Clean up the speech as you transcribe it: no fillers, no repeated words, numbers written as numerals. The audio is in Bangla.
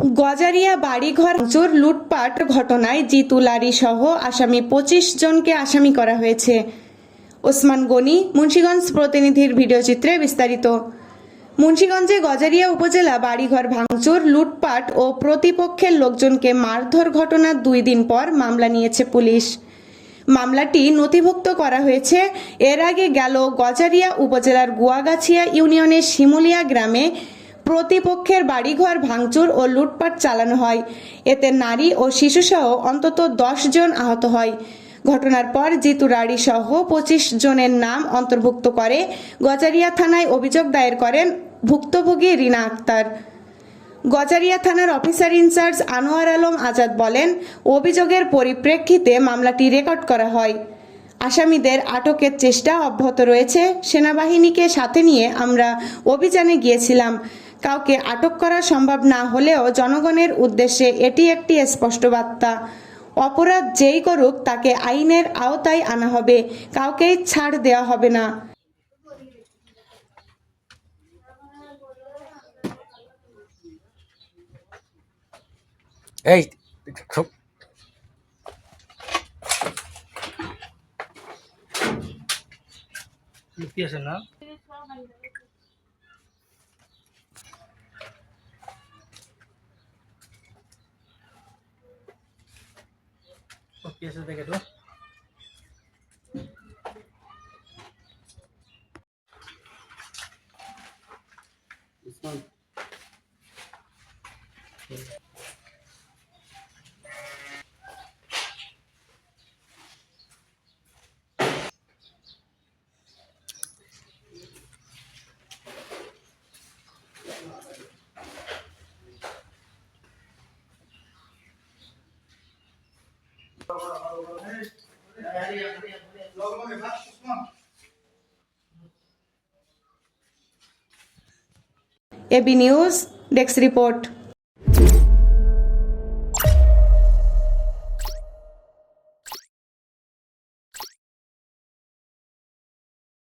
গজারিয়া বাড়িঘর ভাঙচুর লুটপাট ঘটনায় জিতু লারি সহ আসামি 25 জনকে আসামি করা হয়েছে। ওসমান গনি, মুন্সিগঞ্জ প্রতিনিধির ভিডিওচিত্রে বিস্তারিত। মুন্সিগঞ্জে গজারিয়া উপজেলা বাড়িঘর ভাঙচুর, লুটপাট ও প্রতিপক্ষের লোকজনকে মারধর ঘটনার 2 দিন পর মামলা নিয়েছে পুলিশ। মামলাটি নথিভুক্ত করা হয়েছে। এর আগে গেল গজারিয়া উপজেলার গুয়াগাছিয়া ইউনিয়নের শিমুলিয়া গ্রামে প্রতিপক্ষের বাড়িঘর ভাঙচুর ও লুটপাট চালানো হয়। এতে নারী ও শিশুসহ অন্তত 10 জন আহত হয়। ঘটনার পর জিতু লারি সহ 25 জনের নাম অন্তর্ভুক্ত করে গজারিয়া থানায় অভিযোগ দায়ের করেন ভুক্তভোগী রিনা আক্তার। গজারিয়া থানার অফিসার ইনচার্জ আনোয়ার আলম আজাদ বলেন, অভিযোগের পরিপ্রেক্ষিতে মামলাটি রেকর্ড করা হয়। আসামিদের আটকের চেষ্টা অব্যাহত রয়েছে। সেনাবাহিনীকে সাথে নিয়ে আমরা অভিযানে গিয়েছিলাম। কাউকে আটক করা সম্ভব না হলেও জনগণের উদ্দেশ্যে এটি একটি স্পষ্ট বার্তা। অপরাধ যেই করুক তাকে আইনের আওতায় আনা হবে, কাউকেই ছাড় দেওয়া হবে না। এই কি আছে না কি আছে দেখে তো এবি নিউজ ডেস্ক রিপোর্ট।